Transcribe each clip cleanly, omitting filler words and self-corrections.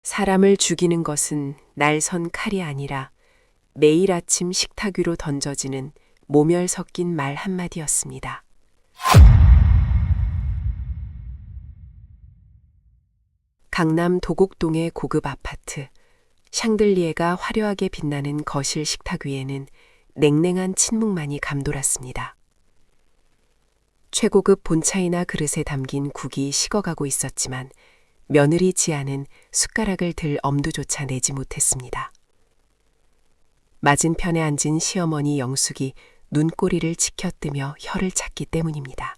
사람을 죽이는 것은 날선 칼이 아니라 매일 아침 식탁 위로 던져지는 모멸 섞인 말 한마디였습니다. 강남 도곡동의 고급 아파트, 샹들리에가 화려하게 빛나는 거실 식탁 위에는 냉랭한 침묵만이 감돌았습니다. 최고급 본차이나 그릇에 담긴 국이 식어가고 있었지만 며느리 지아는 숟가락을 들 엄두조차 내지 못했습니다. 맞은편에 앉은 시어머니 영숙이 눈꼬리를 치켜뜨며 혀를 찾기 때문입니다.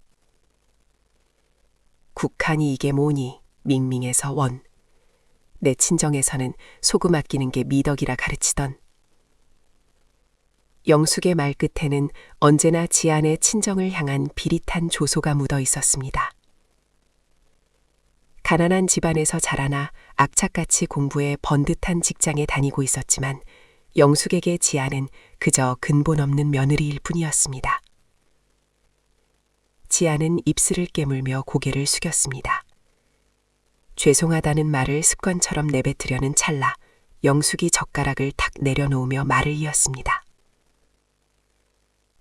국하니 이게 뭐니? 밍밍해서 원. 내 친정에서는 소금 아끼는 게 미덕이라 가르치던. 영숙의 말끝에는 언제나 지안의 친정을 향한 비릿한 조소가 묻어 있었습니다. 가난한 집안에서 자라나 악착같이 공부해 번듯한 직장에 다니고 있었지만 영숙에게 지안은 그저 근본 없는 며느리일 뿐이었습니다. 지안은 입술을 깨물며 고개를 숙였습니다. 죄송하다는 말을 습관처럼 내뱉으려는 찰나 영숙이 젓가락을 탁 내려놓으며 말을 이었습니다.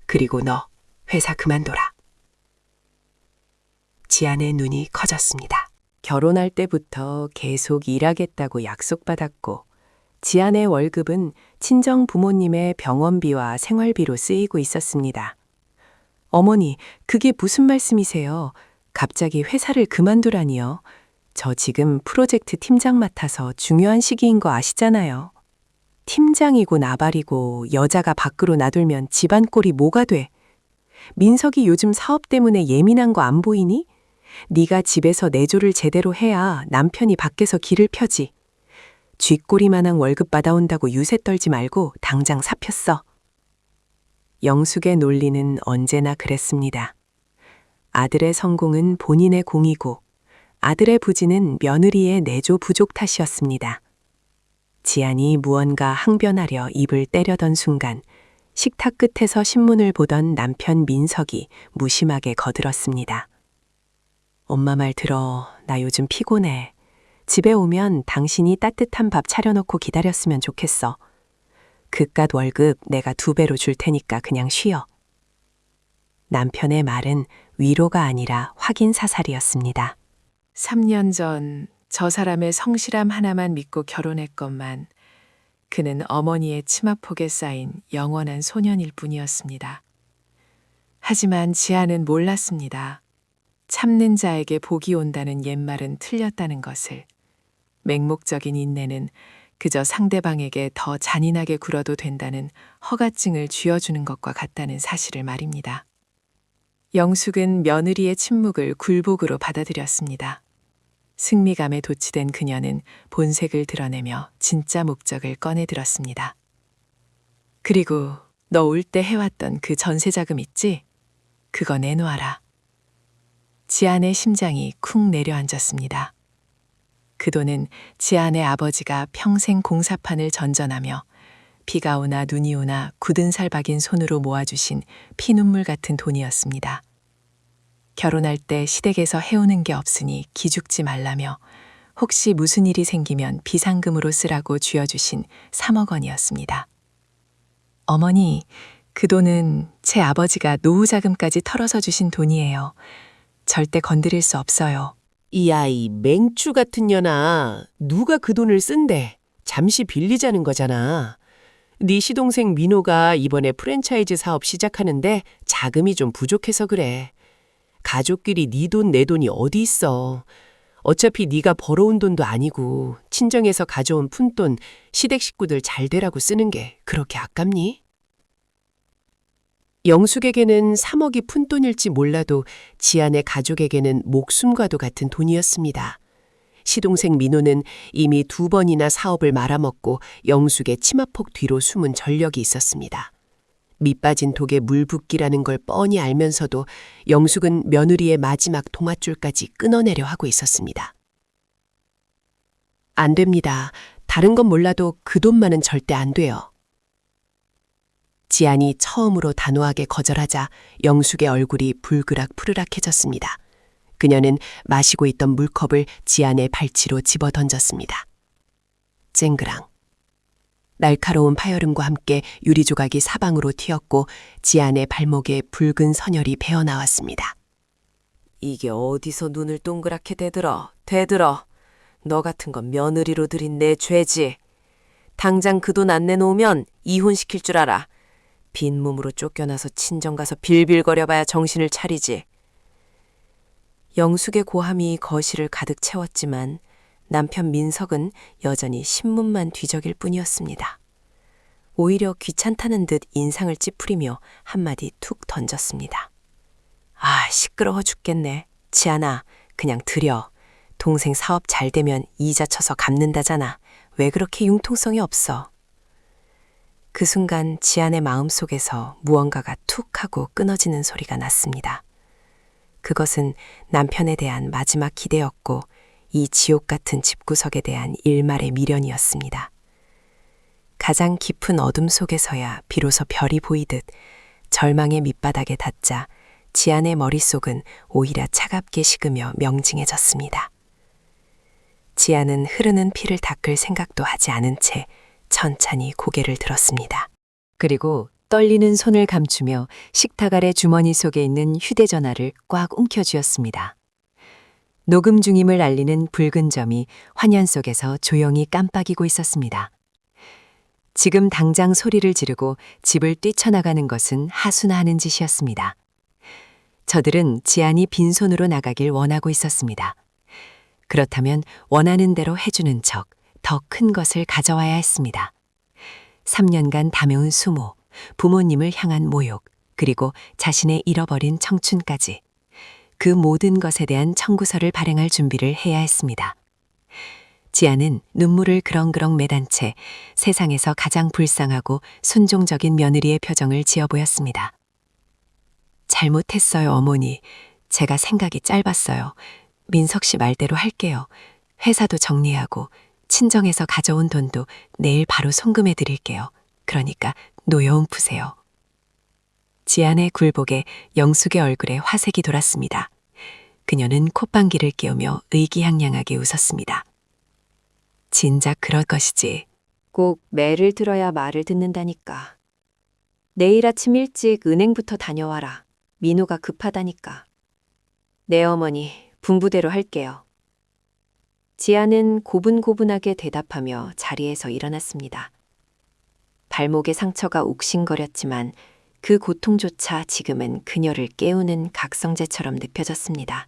그리고 너 회사 그만둬라. 지안의 눈이 커졌습니다. 결혼할 때부터 계속 일하겠다고 약속받았고 지안의 월급은 친정 부모님의 병원비와 생활비로 쓰이고 있었습니다. 어머니, 그게 무슨 말씀이세요? 갑자기 회사를 그만두라니요? 저 지금 프로젝트 팀장 맡아서 중요한 시기인 거 아시잖아요. 팀장이고 나발이고 여자가 밖으로 나돌면 집안 꼴이 뭐가 돼? 민석이 요즘 사업 때문에 예민한 거 안 보이니? 네가 집에서 내조를 제대로 해야 남편이 밖에서 길을 펴지. 쥐꼬리마냥 월급 받아온다고 유세 떨지 말고 당장 사표 써. 영숙의 논리는 언제나 그랬습니다. 아들의 성공은 본인의 공이고 아들의 부진은 며느리의 내조 부족 탓이었습니다. 지안이 무언가 항변하려 입을 때려던 순간 식탁 끝에서 신문을 보던 남편 민석이 무심하게 거들었습니다. 엄마 말 들어. 나 요즘 피곤해. 집에 오면 당신이 따뜻한 밥 차려놓고 기다렸으면 좋겠어. 그깟 월급 내가 2배로 줄 테니까 그냥 쉬어. 남편의 말은 위로가 아니라 확인 사살이었습니다. 3년 전 저 사람의 성실함 하나만 믿고 결혼했건만 그는 어머니의 치마폭에 쌓인 영원한 소년일 뿐이었습니다. 하지만 지아는 몰랐습니다. 참는 자에게 복이 온다는 옛말은 틀렸다는 것을. 맹목적인 인내는 그저 상대방에게 더 잔인하게 굴어도 된다는 허가증을 쥐어주는 것과 같다는 사실을 말입니다. 영숙은 며느리의 침묵을 굴복으로 받아들였습니다. 승리감에 도취된 그녀는 본색을 드러내며 진짜 목적을 꺼내들었습니다. 그리고 너 올 때 해왔던 그 전세자금 있지? 그거 내놓아라. 지안의 심장이 쿵 내려앉았습니다. 그 돈은 지안의 아버지가 평생 공사판을 전전하며 비가 오나 눈이 오나 굳은 살 박인 손으로 모아주신 피눈물 같은 돈이었습니다. 결혼할 때 시댁에서 해오는 게 없으니 기죽지 말라며 혹시 무슨 일이 생기면 비상금으로 쓰라고 쥐어주신 3억 원이었습니다. 어머니, 그 돈은 제 아버지가 노후자금까지 털어서 주신 돈이에요. 절대 건드릴 수 없어요. 이 아이 맹추 같은 년아. 누가 그 돈을 쓴대. 잠시 빌리자는 거잖아. 네 시동생 민호가 이번에 프랜차이즈 사업 시작하는데 자금이 좀 부족해서 그래. 가족끼리 네 돈 내 돈이 어디 있어. 어차피 네가 벌어온 돈도 아니고 친정에서 가져온 푼돈 시댁 식구들 잘 되라고 쓰는 게 그렇게 아깝니? 영숙에게는 3억이 푼돈일지 몰라도 지안의 가족에게는 목숨과도 같은 돈이었습니다. 시동생 민호는 이미 2번이나 사업을 말아먹고 영숙의 치마폭 뒤로 숨은 전력이 있었습니다. 밑빠진 독에 물 붓기라는 걸 뻔히 알면서도 영숙은 며느리의 마지막 동아줄까지 끊어내려 하고 있었습니다. 안 됩니다. 다른 건 몰라도 그 돈만은 절대 안 돼요. 지안이 처음으로 단호하게 거절하자 영숙의 얼굴이 불그락 푸르락해졌습니다. 그녀는 마시고 있던 물컵을 지안의 발치로 집어던졌습니다. 쨍그랑. 날카로운 파열음과 함께 유리 조각이 사방으로 튀었고 지안의 발목에 붉은 선혈이 배어나왔습니다. 이게 어디서 눈을 동그랗게 대들어. 너 같은 건 며느리로 들인 내 죄지. 당장 그 돈 안 내놓으면 이혼시킬 줄 알아. 빈 몸으로 쫓겨나서 친정 가서 빌빌거려봐야 정신을 차리지. 영숙의 고함이 거실을 가득 채웠지만 남편 민석은 여전히 신문만 뒤적일 뿐이었습니다. 오히려 귀찮다는 듯 인상을 찌푸리며 한마디 툭 던졌습니다. 아, 시끄러워 죽겠네. 지안아, 그냥 들여. 동생 사업 잘 되면 이자 쳐서 갚는다잖아. 왜 그렇게 융통성이 없어? 그 순간 지안의 마음속에서 무언가가 툭 하고 끊어지는 소리가 났습니다. 그것은 남편에 대한 마지막 기대였고 이 지옥 같은 집구석에 대한 일말의 미련이었습니다. 가장 깊은 어둠 속에서야 비로소 별이 보이듯 절망의 밑바닥에 닿자 지안의 머릿속은 오히려 차갑게 식으며 명징해졌습니다. 지안은 흐르는 피를 닦을 생각도 하지 않은 채 천천히 고개를 들었습니다. 그리고 떨리는 손을 감추며 식탁 아래 주머니 속에 있는 휴대전화를 꽉 움켜쥐었습니다. 녹음 중임을 알리는 붉은 점이 화면 속에서 조용히 깜빡이고 있었습니다. 지금 당장 소리를 지르고 집을 뛰쳐나가는 것은 하수나 하는 짓이었습니다. 저들은 지안이 빈손으로 나가길 원하고 있었습니다. 그렇다면 원하는 대로 해주는 척 더 큰 것을 가져와야 했습니다. 3년간 담해온 수모, 부모님을 향한 모욕, 그리고 자신의 잃어버린 청춘까지 그 모든 것에 대한 청구서를 발행할 준비를 해야 했습니다. 지안은 눈물을 그렁그렁 매단 채 세상에서 가장 불쌍하고 순종적인 며느리의 표정을 지어 보였습니다. 잘못했어요, 어머니. 제가 생각이 짧았어요. 민석 씨 말대로 할게요. 회사도 정리하고 친정에서 가져온 돈도 내일 바로 송금해 드릴게요. 그러니까 노여움 푸세요. 지안의 굴복에 영숙의 얼굴에 화색이 돌았습니다. 그녀는 콧방귀를 뀌우며 의기양양하게 웃었습니다. 진작 그럴 것이지. 꼭 매를 들어야 말을 듣는다니까. 내일 아침 일찍 은행부터 다녀와라. 민호가 급하다니까. 네 어머니, 분부대로 할게요. 지안은 고분고분하게 대답하며 자리에서 일어났습니다. 발목의 상처가 욱신거렸지만 그 고통조차 지금은 그녀를 깨우는 각성제처럼 느껴졌습니다.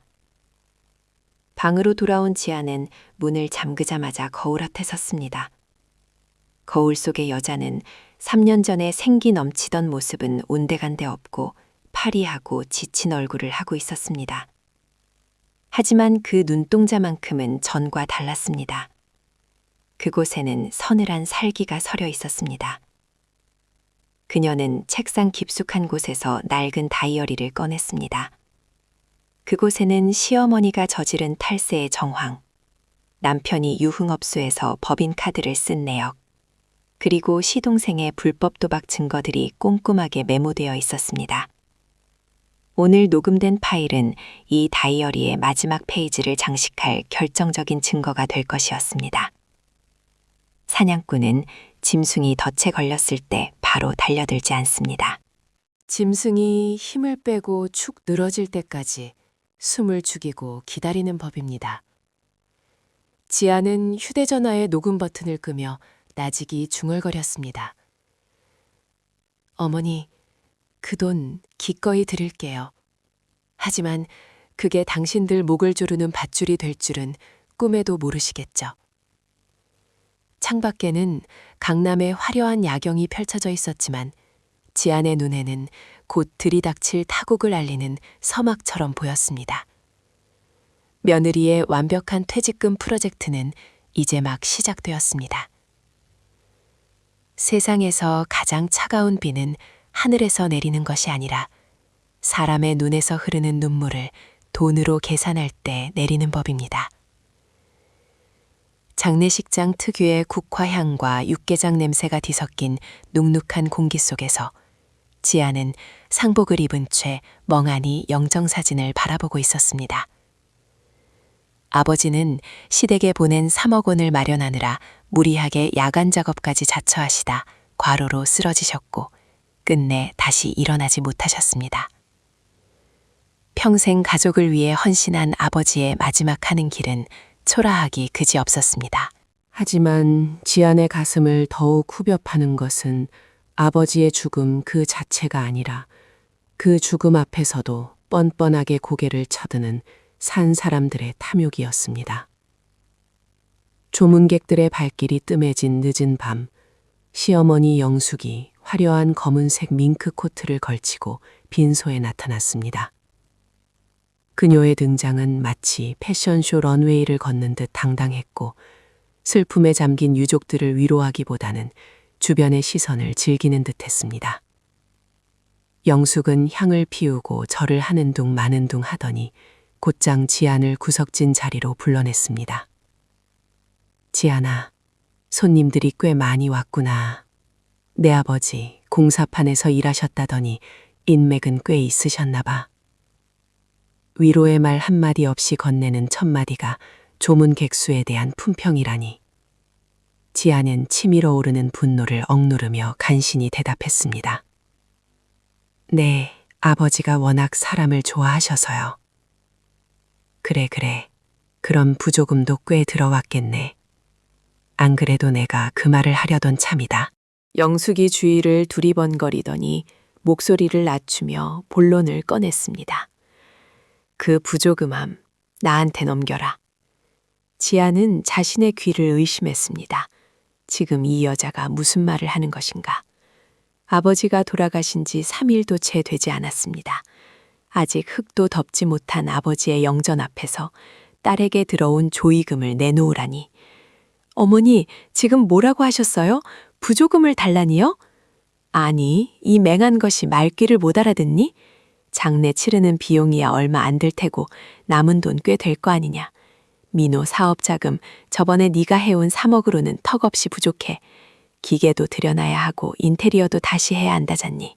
방으로 돌아온 지안은 문을 잠그자마자 거울 앞에 섰습니다. 거울 속의 여자는 3년 전에 생기 넘치던 모습은 온데간데 없고 파리하고 지친 얼굴을 하고 있었습니다. 하지만 그 눈동자만큼은 전과 달랐습니다. 그곳에는 서늘한 살기가 서려 있었습니다. 그녀는 책상 깊숙한 곳에서 낡은 다이어리를 꺼냈습니다. 그곳에는 시어머니가 저지른 탈세의 정황, 남편이 유흥업소에서 법인카드를 쓴 내역, 그리고 시동생의 불법 도박 증거들이 꼼꼼하게 메모되어 있었습니다. 오늘 녹음된 파일은 이 다이어리의 마지막 페이지를 장식할 결정적인 증거가 될 것이었습니다. 사냥꾼은 짐승이 덫에 걸렸을 때 바로 달려들지 않습니다. 짐승이 힘을 빼고 축 늘어질 때까지 숨을 죽이고 기다리는 법입니다. 지아는 휴대전화의 녹음 버튼을 끄며 나직이 중얼거렸습니다. 어머니, 그 돈 기꺼이 드릴게요. 하지만 그게 당신들 목을 조르는 밧줄이 될 줄은 꿈에도 모르시겠죠. 창밖에는 강남의 화려한 야경이 펼쳐져 있었지만 지안의 눈에는 곧 들이닥칠 타국을 알리는 서막처럼 보였습니다. 며느리의 완벽한 퇴직금 프로젝트는 이제 막 시작되었습니다. 세상에서 가장 차가운 비는 하늘에서 내리는 것이 아니라 사람의 눈에서 흐르는 눈물을 돈으로 계산할 때 내리는 법입니다. 장례식장 특유의 국화향과 육개장 냄새가 뒤섞인 눅눅한 공기 속에서 지아는 상복을 입은 채 멍하니 영정사진을 바라보고 있었습니다. 아버지는 시댁에 보낸 3억 원을 마련하느라 무리하게 야간 작업까지 자처하시다 과로로 쓰러지셨고 끝내 다시 일어나지 못하셨습니다. 평생 가족을 위해 헌신한 아버지의 마지막 하는 길은 초라하기 그지없었습니다. 하지만 지안의 가슴을 더욱 후벼파는 것은 아버지의 죽음 그 자체가 아니라 그 죽음 앞에서도 뻔뻔하게 고개를 쳐드는 산 사람들의 탐욕이었습니다. 조문객들의 발길이 뜸해진 늦은 밤, 시어머니 영숙이 화려한 검은색 밍크 코트를 걸치고 빈소에 나타났습니다. 그녀의 등장은 마치 패션쇼 런웨이를 걷는 듯 당당했고 슬픔에 잠긴 유족들을 위로하기보다는 주변의 시선을 즐기는 듯했습니다. 영숙은 향을 피우고 절을 하는 둥 마는 둥 하더니 곧장 지안을 구석진 자리로 불러냈습니다. 지안아, 손님들이 꽤 많이 왔구나. 내 아버지 공사판에서 일하셨다더니 인맥은 꽤 있으셨나 봐. 위로의 말 한마디 없이 건네는 첫마디가 조문 객수에 대한 품평이라니. 지안은 치밀어 오르는 분노를 억누르며 간신히 대답했습니다. 네, 아버지가 워낙 사람을 좋아하셔서요. 그래. 그럼 부조금도 꽤 들어왔겠네. 안 그래도 내가 그 말을 하려던 참이다. 영숙이 주위를 두리번거리더니 목소리를 낮추며 본론을 꺼냈습니다. 그 부조금함 나한테 넘겨라. 지아는 자신의 귀를 의심했습니다. 지금 이 여자가 무슨 말을 하는 것인가. 아버지가 돌아가신 지 3일도 채 되지 않았습니다. 아직 흙도 덮지 못한 아버지의 영전 앞에서 딸에게 들어온 조의금을 내놓으라니. 어머니, 지금 뭐라고 하셨어요? 부조금을 달라니요? 아니, 이 맹한 것이 말귀를 못 알아듣니? 장례 치르는 비용이야 얼마 안 들 테고 남은 돈 꽤 될 거 아니냐. 민호 사업자금 저번에 네가 해온 3억으로는 턱없이 부족해. 기계도 들여놔야 하고 인테리어도 다시 해야 한다잖니.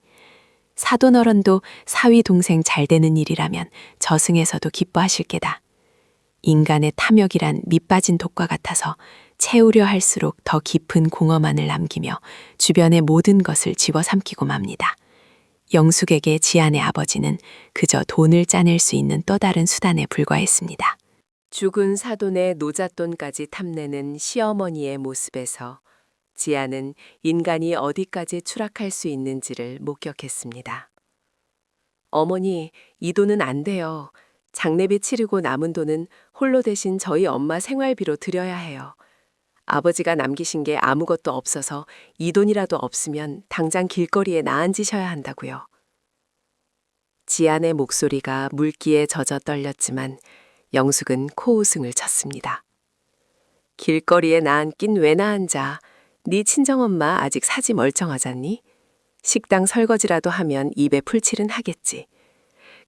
사돈어른도 사위 동생 잘 되는 일이라면 저승에서도 기뻐하실 게다. 인간의 탐욕이란 밑빠진 독과 같아서 채우려 할수록 더 깊은 공허만을 남기며 주변의 모든 것을 집어삼키고 맙니다. 영숙에게 지안의 아버지는 그저 돈을 짜낼 수 있는 또 다른 수단에 불과했습니다. 죽은 사돈의 노잣돈까지 탐내는 시어머니의 모습에서 지안은 인간이 어디까지 추락할 수 있는지를 목격했습니다. 어머니, 이 돈은 안 돼요. 장례비 치르고 남은 돈은 홀로 대신 저희 엄마 생활비로 드려야 해요. 아버지가 남기신 게 아무것도 없어서 이 돈이라도 없으면 당장 길거리에 나앉으셔야 한다고요. 지안의 목소리가 물기에 젖어 떨렸지만 영숙은 코웃음을 쳤습니다. 길거리에 나앉긴 왜 나앉아. 네 친정엄마 아직 사지 멀쩡하잖니? 식당 설거지라도 하면 입에 풀칠은 하겠지.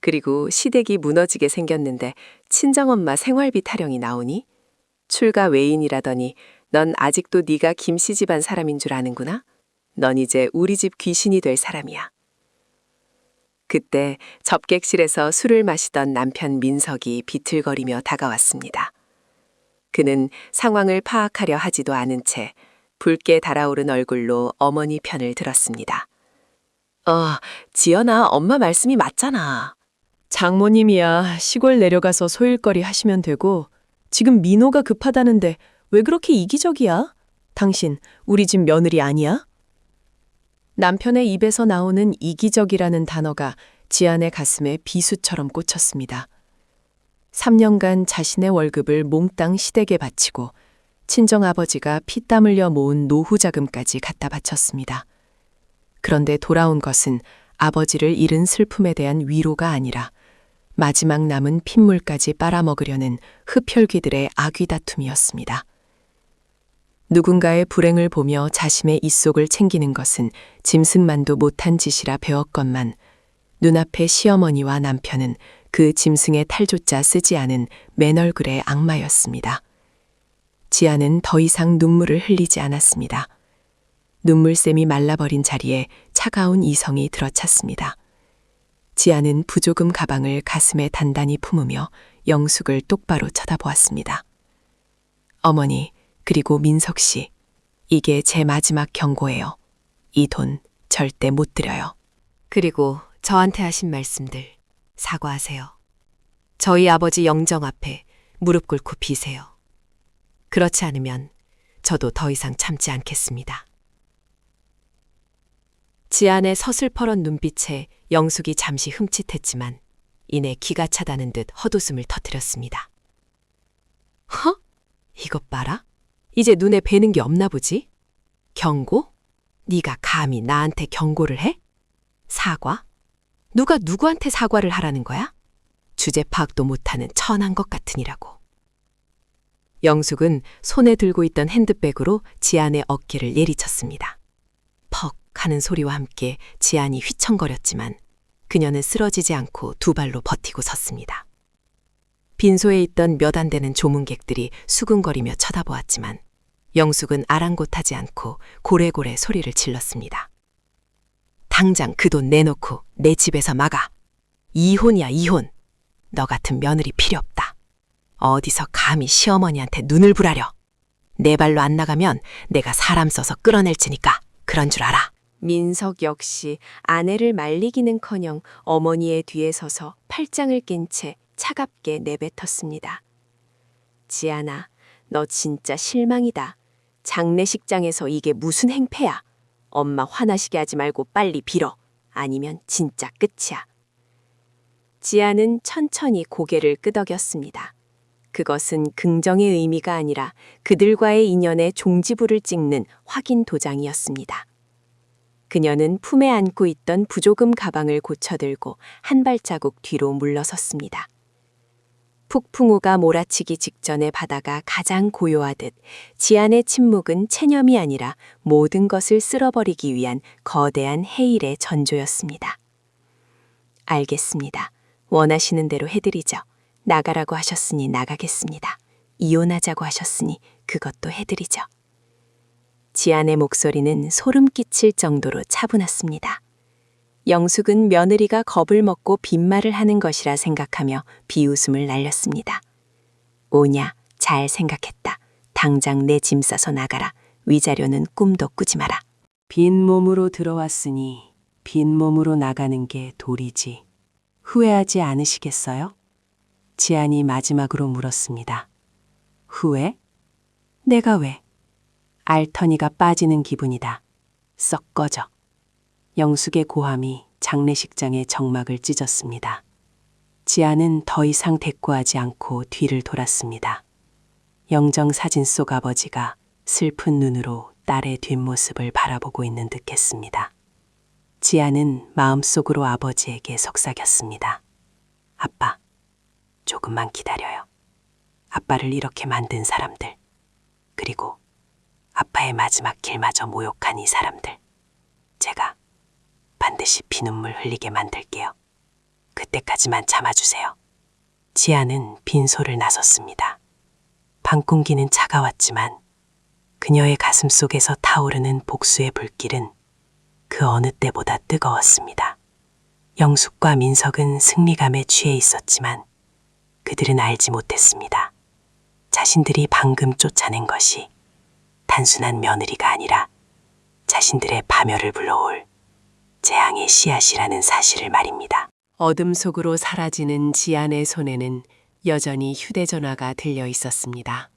그리고 시댁이 무너지게 생겼는데 친정엄마 생활비 타령이 나오니? 출가 외인이라더니 넌 아직도 네가 김씨 집안 사람인 줄 아는구나? 넌 이제 우리 집 귀신이 될 사람이야. 그때 접객실에서 술을 마시던 남편 민석이 비틀거리며 다가왔습니다. 그는 상황을 파악하려 하지도 않은 채 붉게 달아오른 얼굴로 어머니 편을 들었습니다. 지연아, 엄마 말씀이 맞잖아. 장모님이야 시골 내려가서 소일거리 하시면 되고 지금 민호가 급하다는데 왜 그렇게 이기적이야? 당신 우리 집 며느리 아니야? 남편의 입에서 나오는 이기적이라는 단어가 지안의 가슴에 비수처럼 꽂혔습니다. 3년간 자신의 월급을 몽땅 시댁에 바치고 친정아버지가 피땀 흘려 모은 노후 자금까지 갖다 바쳤습니다. 그런데 돌아온 것은 아버지를 잃은 슬픔에 대한 위로가 아니라 마지막 남은 핏물까지 빨아먹으려는 흡혈귀들의 악귀 다툼이었습니다. 누군가의 불행을 보며 자신의 입속을 챙기는 것은 짐승만도 못한 짓이라 배웠건만 눈앞의 시어머니와 남편은 그 짐승의 탈조차 쓰지 않은 맨얼굴의 악마였습니다. 지아는 더 이상 눈물을 흘리지 않았습니다. 눈물샘이 말라버린 자리에 차가운 이성이 들어찼습니다. 지아는 부조금 가방을 가슴에 단단히 품으며 영숙을 똑바로 쳐다보았습니다. 어머니, 그리고 민석 씨, 이게 제 마지막 경고예요. 이 돈 절대 못 드려요. 그리고 저한테 하신 말씀들 사과하세요. 저희 아버지 영정 앞에 무릎 꿇고 비세요. 그렇지 않으면 저도 더 이상 참지 않겠습니다. 지안의 서슬퍼런 눈빛에 영숙이 잠시 흠칫했지만 이내 기가 차다는 듯 헛웃음을 터뜨렸습니다. 허? 이것 봐라. 이제 눈에 뵈는 게 없나 보지? 경고? 네가 감히 나한테 경고를 해? 사과? 누가 누구한테 사과를 하라는 거야? 주제 파악도 못하는 천한 것 같으니라고. 영숙은 손에 들고 있던 핸드백으로 지안의 어깨를 내리쳤습니다. 퍽 하는 소리와 함께 지안이 휘청거렸지만 그녀는 쓰러지지 않고 두 발로 버티고 섰습니다. 빈소에 있던 몇 안 되는 조문객들이 수근거리며 쳐다보았지만 영숙은 아랑곳하지 않고 고래고래 소리를 질렀습니다. 당장 그 돈 내놓고 내 집에서 막아. 이혼이야, 이혼. 너 같은 며느리 필요 없다. 어디서 감히 시어머니한테 눈을 부라려. 내 발로 안 나가면 내가 사람 써서 끌어낼 테니까 그런 줄 알아. 민석 역시 아내를 말리기는커녕 어머니의 뒤에 서서 팔짱을 낀 채 차갑게 내뱉었습니다. 지안아, 너 진짜 실망이다. 장례식장에서 이게 무슨 행패야. 엄마 화나시게 하지 말고 빨리 빌어. 아니면 진짜 끝이야. 지안은 천천히 고개를 끄덕였습니다. 그것은 긍정의 의미가 아니라 그들과의 인연의 종지부를 찍는 확인 도장이었습니다. 그녀는 품에 안고 있던 부조금 가방을 고쳐들고 한 발자국 뒤로 물러섰습니다. 폭풍우가 몰아치기 직전의 바다가 가장 고요하듯 지안의 침묵은 체념이 아니라 모든 것을 쓸어버리기 위한 거대한 해일의 전조였습니다. 알겠습니다. 원하시는 대로 해드리죠. 나가라고 하셨으니 나가겠습니다. 이혼하자고 하셨으니 그것도 해드리죠. 지안의 목소리는 소름 끼칠 정도로 차분했습니다. 영숙은 며느리가 겁을 먹고 빈말을 하는 것이라 생각하며 비웃음을 날렸습니다. 오냐, 잘 생각했다. 당장 내 짐 싸서 나가라. 위자료는 꿈도 꾸지 마라. 빈 몸으로 들어왔으니 빈 몸으로 나가는 게 도리지. 후회하지 않으시겠어요? 지안이 마지막으로 물었습니다. 후회? 내가 왜? 알터니가 빠지는 기분이다. 썩 꺼져. 영숙의 고함이 장례식장의 정막을 찢었습니다. 지안은 더 이상 대꾸하지 않고 뒤를 돌았습니다. 영정 사진 속 아버지가 슬픈 눈으로 딸의 뒷모습을 바라보고 있는 듯했습니다. 지안은 마음속으로 아버지에게 속삭였습니다. 아빠, 조금만 기다려요. 아빠를 이렇게 만든 사람들, 그리고 아빠의 마지막 길마저 모욕한 이 사람들, 제가 반드시 피눈물 흘리게 만들게요. 그때까지만 참아주세요. 지안은 빈소를 나섰습니다. 방공기는 차가웠지만 그녀의 가슴 속에서 타오르는 복수의 불길은 그 어느 때보다 뜨거웠습니다. 영숙과 민석은 승리감에 취해 있었지만 그들은 알지 못했습니다. 자신들이 방금 쫓아낸 것이 단순한 며느리가 아니라 자신들의 파멸을 불러올 재앙의 씨앗이라는 사실을 말입니다. 어둠 속으로 사라지는 지안의 손에는 여전히 휴대전화가 들려 있었습니다.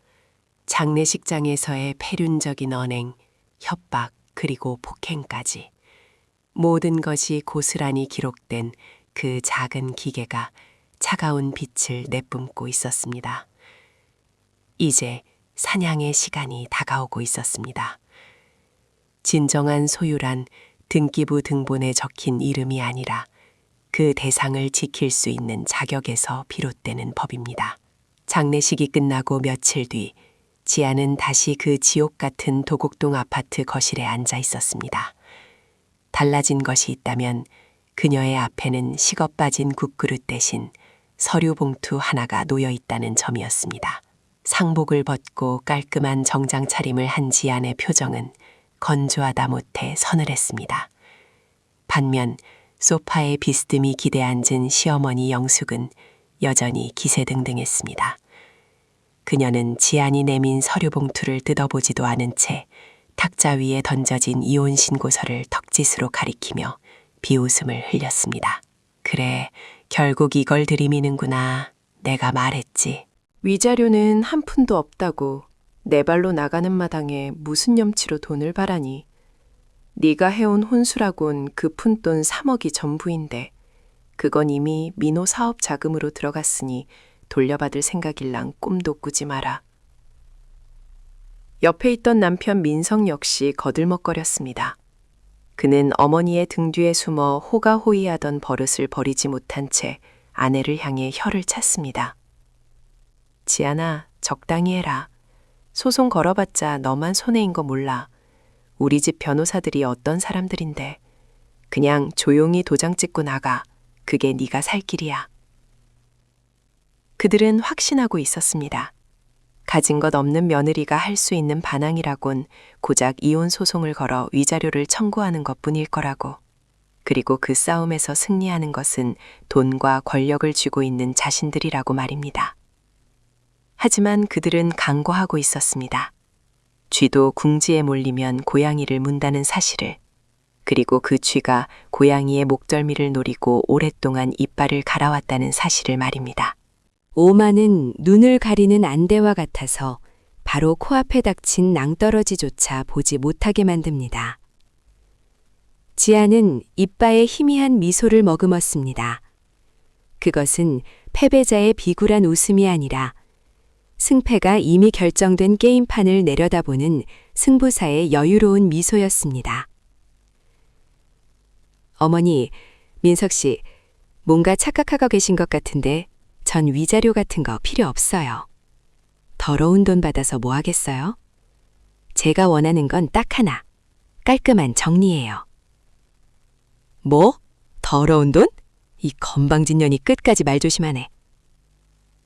장례식장에서의 패륜적인 언행, 협박, 그리고 폭행까지 모든 것이 고스란히 기록된 그 작은 기계가 차가운 빛을 내뿜고 있었습니다. 이제 사냥의 시간이 다가오고 있었습니다. 진정한 소유란 등기부 등본에 적힌 이름이 아니라 그 대상을 지킬 수 있는 자격에서 비롯되는 법입니다. 장례식이 끝나고 며칠 뒤 지안은 다시 그 지옥 같은 도곡동 아파트 거실에 앉아 있었습니다. 달라진 것이 있다면 그녀의 앞에는 식어 빠진 국그릇 대신 서류 봉투 하나가 놓여 있다는 점이었습니다. 상복을 벗고 깔끔한 정장 차림을 한 지안의 표정은 건조하다 못해 서늘했습니다. 반면 소파에 비스듬히 기대앉은 시어머니 영숙은 여전히 기세등등했습니다. 그녀는 지안이 내민 서류 봉투를 뜯어보지도 않은 채 탁자 위에 던져진 이혼 신고서를 턱짓으로 가리키며 비웃음을 흘렸습니다. 그래, 결국 이걸 들이미는구나. 내가 말했지. 위자료는 한 푼도 없다고 내 발로 나가는 마당에 무슨 염치로 돈을 바라니. 네가 해온 혼수라곤 그 푼돈 3억이 전부인데 그건 이미 민호 사업 자금으로 들어갔으니 돌려받을 생각일랑 꿈도 꾸지 마라. 옆에 있던 남편 민석 역시 거들먹거렸습니다. 그는 어머니의 등 뒤에 숨어 호가호위하던 버릇을 버리지 못한 채 아내를 향해 혀를 찼습니다. 지안아, 적당히 해라. 소송 걸어봤자 너만 손해인 거 몰라. 우리 집 변호사들이 어떤 사람들인데. 그냥 조용히 도장 찍고 나가. 그게 네가 살 길이야. 그들은 확신하고 있었습니다. 가진 것 없는 며느리가 할 수 있는 반항이라곤 고작 이혼 소송을 걸어 위자료를 청구하는 것뿐일 거라고. 그리고 그 싸움에서 승리하는 것은 돈과 권력을 쥐고 있는 자신들이라고 말입니다. 하지만 그들은 강구하고 있었습니다. 쥐도 궁지에 몰리면 고양이를 문다는 사실을, 그리고 그 쥐가 고양이의 목덜미를 노리고 오랫동안 이빨을 갈아왔다는 사실을 말입니다. 오만은 눈을 가리는 안대와 같아서 바로 코앞에 닥친 낭떠러지조차 보지 못하게 만듭니다. 지아는 이빠에 희미한 미소를 머금었습니다. 그것은 패배자의 비굴한 웃음이 아니라 승패가 이미 결정된 게임판을 내려다보는 승부사의 여유로운 미소였습니다. 어머니, 민석 씨, 뭔가 착각하고 계신 것 같은데 전 위자료 같은 거 필요 없어요. 더러운 돈 받아서 뭐 하겠어요? 제가 원하는 건 딱 하나. 깔끔한 정리예요. 뭐? 더러운 돈? 이 건방진 년이 끝까지 말 조심하네.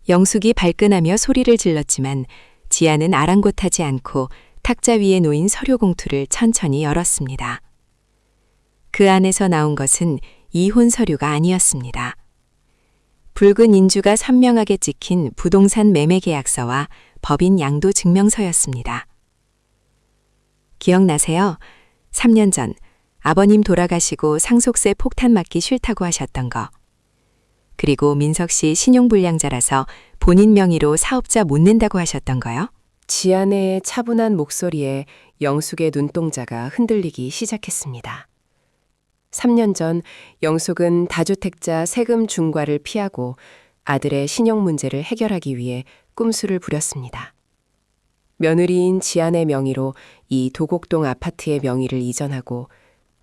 영숙이 발끈하며 소리를 질렀지만 지아는 아랑곳하지 않고 탁자 위에 놓인 서류 봉투를 천천히 열었습니다. 그 안에서 나온 것은 이혼 서류가 아니었습니다. 붉은 인주가 선명하게 찍힌 부동산 매매 계약서와 법인 양도 증명서였습니다. 기억나세요? 3년 전 아버님 돌아가시고 상속세 폭탄 맞기 싫다고 하셨던 거. 그리고 민석 씨 신용불량자라서 본인 명의로 사업자 못 낸다고 하셨던 거요? 지아내의 차분한 목소리에 영숙의 눈동자가 흔들리기 시작했습니다. 3년 전 영숙은 다주택자 세금 중과를 피하고 아들의 신용 문제를 해결하기 위해 꼼수를 부렸습니다. 며느리인 지아내 명의로 이 도곡동 아파트의 명의를 이전하고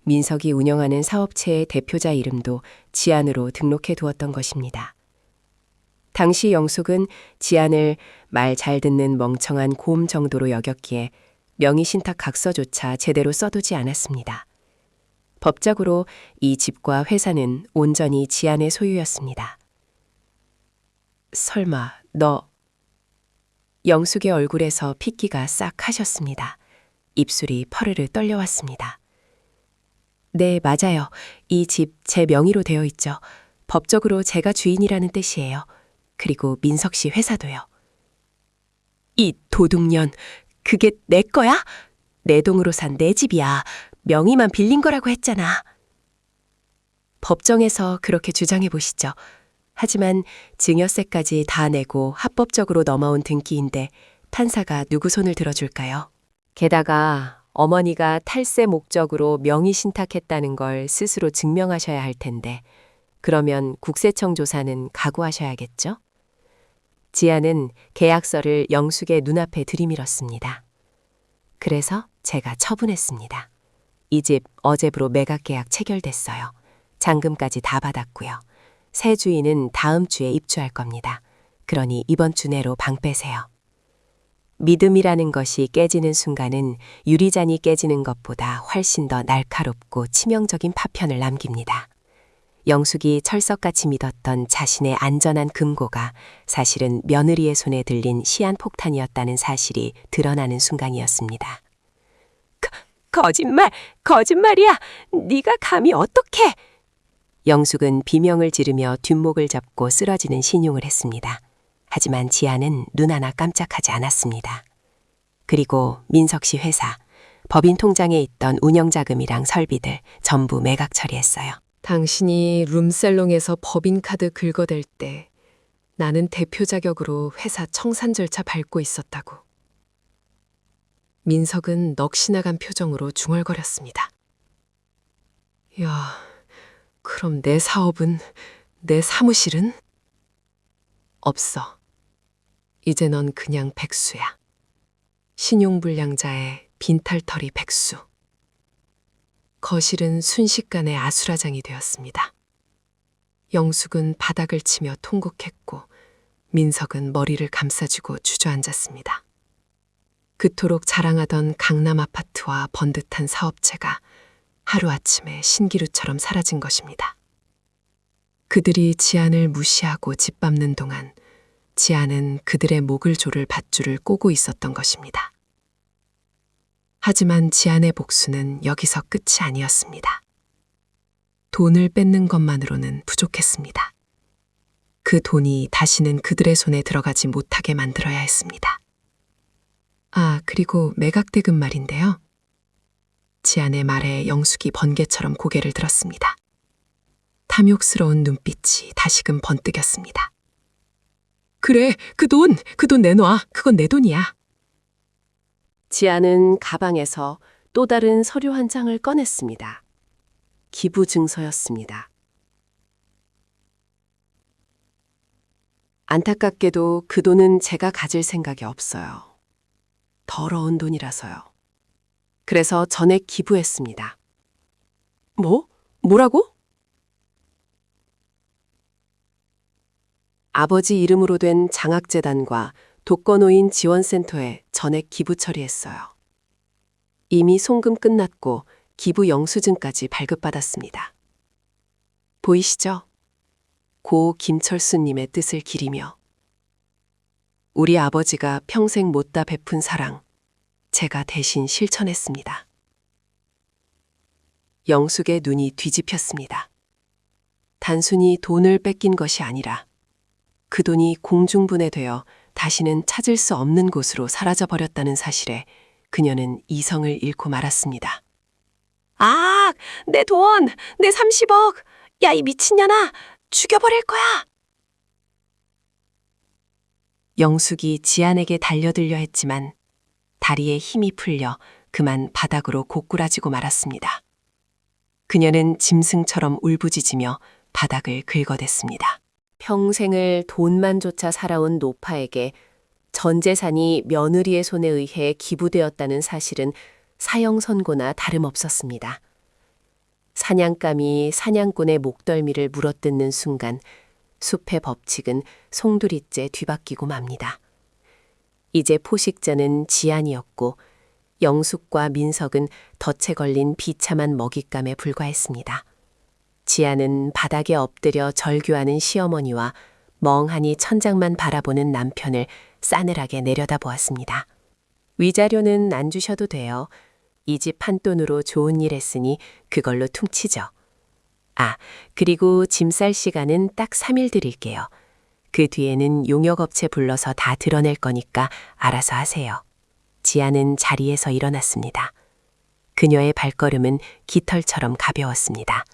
민석이 운영하는 사업체의 대표자 이름도 지안으로 등록해 두었던 것입니다. 당시 영숙은 지안을 말 잘 듣는 멍청한 곰 정도로 여겼기에 명의신탁 각서조차 제대로 써두지 않았습니다. 법적으로 이 집과 회사는 온전히 지안의 소유였습니다. 설마 너... 영숙의 얼굴에서 핏기가 싹 하셨습니다. 입술이 퍼르르 떨려왔습니다. 네, 맞아요. 이 집 제 명의로 되어 있죠. 법적으로 제가 주인이라는 뜻이에요. 그리고 민석 씨 회사도요. 이 도둑년, 그게 내 거야? 내 돈으로 산 내 집이야. 명의만 빌린 거라고 했잖아. 법정에서 그렇게 주장해 보시죠. 하지만 증여세까지 다 내고 합법적으로 넘어온 등기인데 판사가 누구 손을 들어줄까요? 게다가 어머니가 탈세 목적으로 명의 신탁했다는 걸 스스로 증명하셔야 할 텐데 그러면 국세청 조사는 각오하셔야겠죠? 지아는 계약서를 영숙의 눈앞에 들이밀었습니다. 그래서 제가 처분했습니다. 이 집 어제부로 매각 계약 체결됐어요. 잔금까지 다 받았고요. 새 주인은 다음 주에 입주할 겁니다. 그러니 이번 주 내로 방 빼세요. 믿음이라는 것이 깨지는 순간은 유리잔이 깨지는 것보다 훨씬 더 날카롭고 치명적인 파편을 남깁니다. 영숙이 철석같이 믿었던 자신의 안전한 금고가 사실은 며느리의 손에 들린 시한폭탄이었다는 사실이 드러나는 순간이었습니다. 거짓말이야. 네가 감히 어떻게? 영숙은 비명을 지르며 뒷목을 잡고 쓰러지는 신용을 했습니다. 하지만 지아는 눈 하나 깜짝하지 않았습니다. 그리고 민석 씨 회사, 법인 통장에 있던 운영자금이랑 설비들 전부 매각 처리했어요. 당신이 룸살롱에서 법인카드 긁어댈 때 나는 대표 자격으로 회사 청산 절차 밟고 있었다고. 민석은 넋이 나간 표정으로 중얼거렸습니다. 야, 그럼 내 사업은, 내 사무실은? 없어. 이제 넌 그냥 백수야. 신용불량자의 빈탈털이 백수. 거실은 순식간에 아수라장이 되었습니다. 영숙은 바닥을 치며 통곡했고 민석은 머리를 감싸주고 주저앉았습니다. 그토록 자랑하던 강남 아파트와 번듯한 사업체가 하루아침에 신기루처럼 사라진 것입니다. 그들이 지안을 무시하고 짓밟는 동안 지안은 그들의 목을 조를 밧줄을 꼬고 있었던 것입니다. 하지만 지안의 복수는 여기서 끝이 아니었습니다. 돈을 뺏는 것만으로는 부족했습니다. 그 돈이 다시는 그들의 손에 들어가지 못하게 만들어야 했습니다. 아, 그리고 매각대금 말인데요. 지안의 말에 영숙이 번개처럼 고개를 들었습니다. 탐욕스러운 눈빛이 다시금 번뜩였습니다. 그래, 그 돈 내놔. 그건 내 돈이야. 지아는 가방에서 또 다른 서류 한 장을 꺼냈습니다. 기부 증서였습니다. 안타깝게도 그 돈은 제가 가질 생각이 없어요. 더러운 돈이라서요. 그래서 전액 기부했습니다. 뭐라고? 아버지 이름으로 된 장학재단과 독거노인 지원센터에 전액 기부 처리했어요. 이미 송금 끝났고 기부 영수증까지 발급받았습니다. 보이시죠? 고 김철수님의 뜻을 기리며 우리 아버지가 평생 못다 베푼 사랑, 제가 대신 실천했습니다. 영숙의 눈이 뒤집혔습니다. 단순히 돈을 뺏긴 것이 아니라 그 돈이 공중분해되어 다시는 찾을 수 없는 곳으로 사라져버렸다는 사실에 그녀는 이성을 잃고 말았습니다. 아, 내 돈! 내 30억! 야, 이 미친년아! 죽여버릴 거야! 영숙이 지안에게 달려들려 했지만 다리에 힘이 풀려 그만 바닥으로 고꾸라지고 말았습니다. 그녀는 짐승처럼 울부짖으며 바닥을 긁어댔습니다. 평생을 돈만 쫓아 살아온 노파에게 전 재산이 며느리의 손에 의해 기부되었다는 사실은 사형 선고나 다름없었습니다. 사냥감이 사냥꾼의 목덜미를 물어뜯는 순간 숲의 법칙은 송두리째 뒤바뀌고 맙니다. 이제 포식자는 지안이었고 영숙과 민석은 덫에 걸린 비참한 먹잇감에 불과했습니다. 지안은 바닥에 엎드려 절규하는 시어머니와 멍하니 천장만 바라보는 남편을 싸늘하게 내려다보았습니다. 위자료는 안 주셔도 돼요. 이 집 한 돈으로 좋은 일 했으니 그걸로 퉁치죠. 아, 그리고 짐 쌀 시간은 딱 3일 드릴게요. 그 뒤에는 용역업체 불러서 다 드러낼 거니까 알아서 하세요. 지안은 자리에서 일어났습니다. 그녀의 발걸음은 깃털처럼 가벼웠습니다.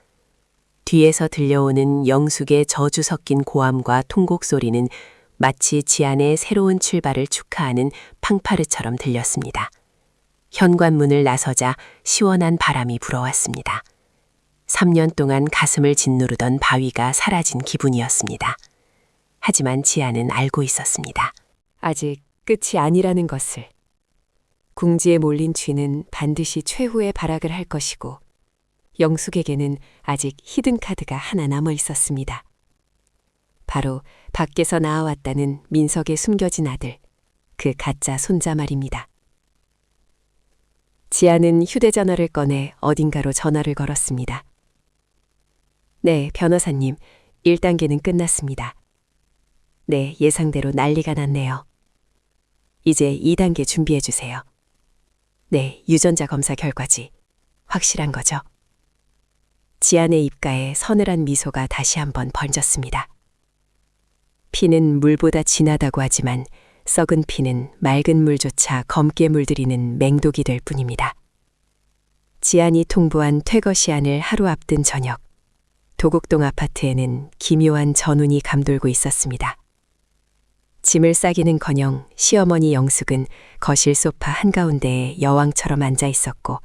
뒤에서 들려오는 영숙의 저주 섞인 고함과 통곡 소리는 마치 지안의 새로운 출발을 축하하는 팡파르처럼 들렸습니다. 현관문을 나서자 시원한 바람이 불어왔습니다. 3년 동안 가슴을 짓누르던 바위가 사라진 기분이었습니다. 하지만 지안은 알고 있었습니다. 아직 끝이 아니라는 것을. 궁지에 몰린 쥐는 반드시 최후의 발악을 할 것이고 영숙에게는 아직 히든카드가 하나 남아 있었습니다. 바로 밖에서 나와왔다는 민석의 숨겨진 아들, 그 가짜 손자 말입니다. 지아는 휴대전화를 꺼내 어딘가로 전화를 걸었습니다. 네, 변호사님, 1단계는 끝났습니다. 네, 예상대로 난리가 났네요. 이제 2단계 준비해 주세요. 네, 유전자 검사 결과지. 확실한 거죠? 지안의 입가에 서늘한 미소가 다시 한번 번졌습니다. 피는 물보다 진하다고 하지만 썩은 피는 맑은 물조차 검게 물들이는 맹독이 될 뿐입니다. 지안이 통보한 퇴거 시한을 하루 앞둔 저녁, 도곡동 아파트에는 기묘한 전운이 감돌고 있었습니다. 짐을 싸기는커녕 시어머니 영숙은 거실 소파 한가운데에 여왕처럼 앉아 있었고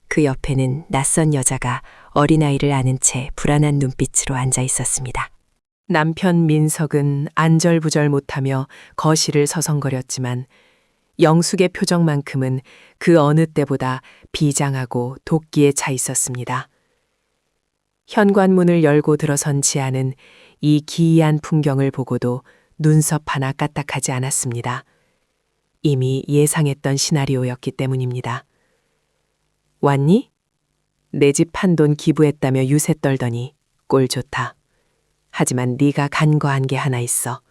그 옆에는 낯선 여자가 어린아이를 안은 채 불안한 눈빛으로 앉아 있었습니다. 남편 민석은 안절부절 못하며 거실을 서성거렸지만 영숙의 표정만큼은 그 어느 때보다 비장하고 도끼에 차 있었습니다. 현관문을 열고 들어선 지아는 이 기이한 풍경을 보고도 눈썹 하나 까딱하지 않았습니다. 이미 예상했던 시나리오였기 때문입니다. 왔니? 내 집 판돈 기부했다며 유세 떨더니 꼴 좋다. 하지만 네가 간과한 게 하나 있어.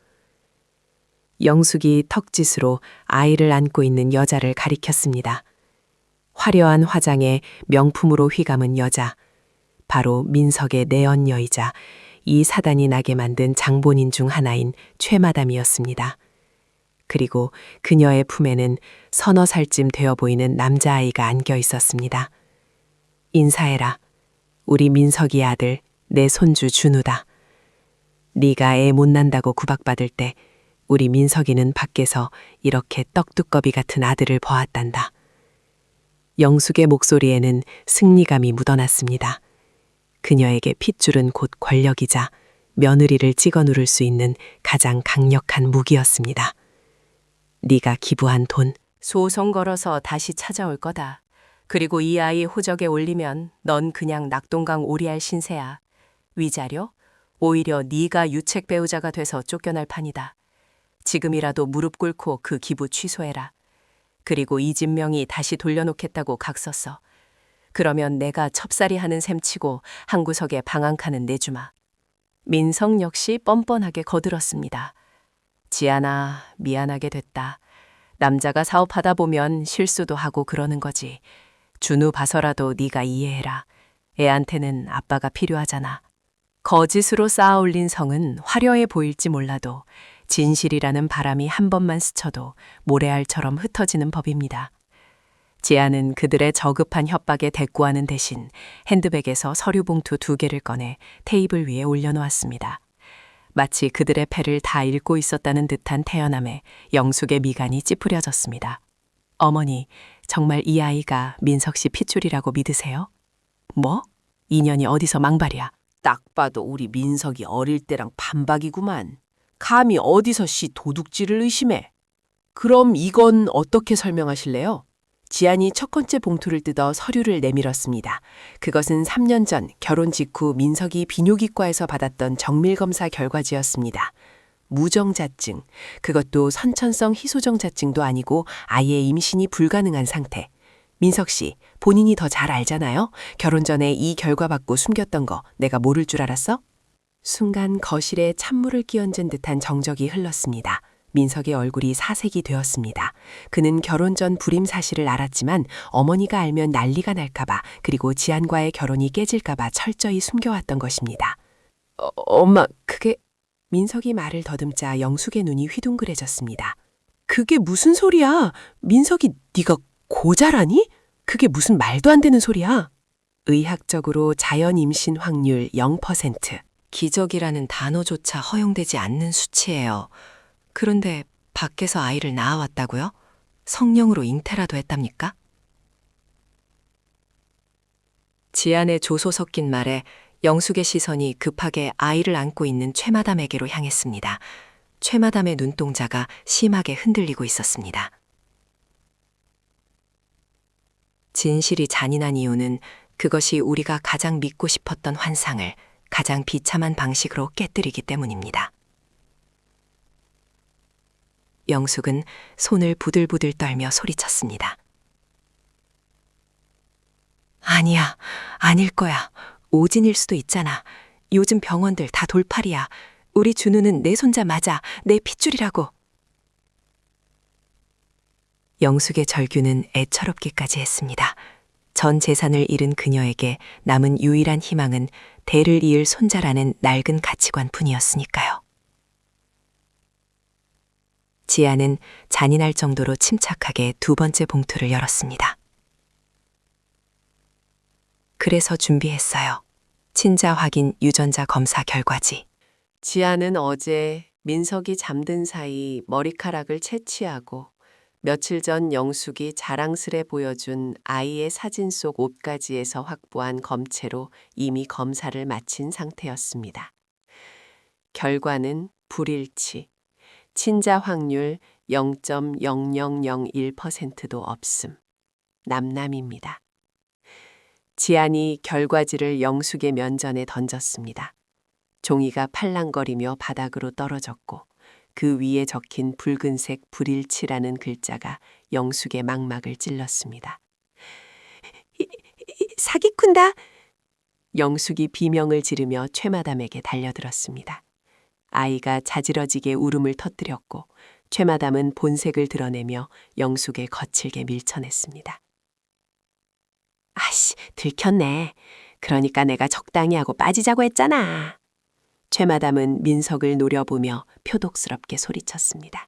영숙이 턱짓으로 아이를 안고 있는 여자를 가리켰습니다. 화려한 화장에 명품으로 휘감은 여자. 바로 민석의 내언녀이자 이 사단이 나게 만든 장본인 중 하나인 최마담이었습니다. 그리고 그녀의 품에는 서너 살쯤 되어 보이는 남자아이가 안겨 있었습니다. 인사해라. 우리 민석이 아들, 내 손주 준우다. 네가 애 못 난다고 구박받을 때 우리 민석이는 밖에서 이렇게 떡두꺼비 같은 아들을 보았단다. 영숙의 목소리에는 승리감이 묻어났습니다. 그녀에게 핏줄은 곧 권력이자 며느리를 찍어 누를 수 있는 가장 강력한 무기였습니다. 네가 기부한 돈 소송 걸어서 다시 찾아올 거다. 그리고 이 아이 호적에 올리면 넌 그냥 낙동강 오리알 신세야. 위자료? 오히려 네가 유책 배우자가 돼서 쫓겨날 판이다. 지금이라도 무릎 꿇고 그 기부 취소해라. 그리고 이 집 명의 다시 돌려놓겠다고 각섰어. 그러면 내가 첩살이 하는 셈 치고 한 구석에 방한칸은 내주마. 민석 역시 뻔뻔하게 거들었습니다. 지안아, 미안하게 됐다. 남자가 사업하다 보면 실수도 하고 그러는 거지. 준우 봐서라도 네가 이해해라. 애한테는 아빠가 필요하잖아. 거짓으로 쌓아 올린 성은 화려해 보일지 몰라도 진실이라는 바람이 한 번만 스쳐도 모래알처럼 흩어지는 법입니다. 지아는 그들의 저급한 협박에 대꾸하는 대신 핸드백에서 서류 봉투 2개를 꺼내 테이블 위에 올려놓았습니다. 마치 그들의 패를 다 읽고 있었다는 듯한 태연함에 영숙의 미간이 찌푸려졌습니다. 어머니, 정말 이 아이가 민석 씨 핏줄이라고 믿으세요? 뭐? 인연이 어디서 망발이야? 딱 봐도 우리 민석이 어릴 때랑 반박이구만. 감히 어디서 씨 도둑질을 의심해. 그럼 이건 어떻게 설명하실래요? 지안이 첫 번째 봉투를 뜯어 서류를 내밀었습니다. 그것은 3년 전 결혼 직후 민석이 비뇨기과에서 받았던 정밀검사 결과지였습니다. 무정자증, 그것도 선천성 희소정자증도 아니고 아예 임신이 불가능한 상태. 민석 씨, 본인이 더 잘 알잖아요. 결혼 전에 이 결과 받고 숨겼던 거 내가 모를 줄 알았어? 순간 거실에 찬물을 끼얹은 듯한 정적이 흘렀습니다. 민석의 얼굴이 사색이 되었습니다. 그는 결혼 전 불임 사실을 알았지만 어머니가 알면 난리가 날까봐 그리고 지안과의 결혼이 깨질까봐 철저히 숨겨왔던 것입니다. 엄마, 그게... 민석이 말을 더듬자 영숙의 눈이 휘둥그레졌습니다. 그게 무슨 소리야? 민석이 네가 고자라니? 그게 무슨 말도 안 되는 소리야? 의학적으로 자연 임신 확률 0%. 기적이라는 단어조차 허용되지 않는 수치예요. 그런데 밖에서 아이를 낳아왔다고요? 성령으로 잉태라도 했답니까? 지안의 조소 섞인 말에 영숙의 시선이 급하게 아이를 안고 있는 최마담에게로 향했습니다. 최마담의 눈동자가 심하게 흔들리고 있었습니다. 진실이 잔인한 이유는 그것이 우리가 가장 믿고 싶었던 환상을 가장 비참한 방식으로 깨뜨리기 때문입니다. 영숙은 손을 부들부들 떨며 소리쳤습니다. 아니야, 아닐 거야. 오진일 수도 있잖아. 요즘 병원들 다 돌팔이야. 우리 준우는 내 손자 맞아. 내 핏줄이라고. 영숙의 절규는 애처롭기까지 했습니다. 전 재산을 잃은 그녀에게 남은 유일한 희망은 대를 이을 손자라는 낡은 가치관 뿐이었으니까요. 지아는 잔인할 정도로 침착하게 두 번째 봉투를 열었습니다. 그래서 준비했어요. 친자 확인 유전자 검사 결과지. 지아는 어제 민석이 잠든 사이 머리카락을 채취하고 며칠 전 영숙이 자랑스레 보여준 아이의 사진 속 옷가지에서 확보한 검체로 이미 검사를 마친 상태였습니다. 결과는 불일치, 친자 확률 0.0001%도 없음. 남남입니다. 지안이 결과지를 영숙의 면전에 던졌습니다. 종이가 팔랑거리며 바닥으로 떨어졌고 그 위에 적힌 붉은색 불일치라는 글자가 영숙의 망막을 찔렀습니다. 사기꾼다! 영숙이 비명을 지르며 최마담에게 달려들었습니다. 아이가 자지러지게 울음을 터뜨렸고 최마담은 본색을 드러내며 영숙에 거칠게 밀쳐냈습니다. 아씨, 들켰네. 그러니까 내가 적당히 하고 빠지자고 했잖아. 최마담은 민석을 노려보며 표독스럽게 소리쳤습니다.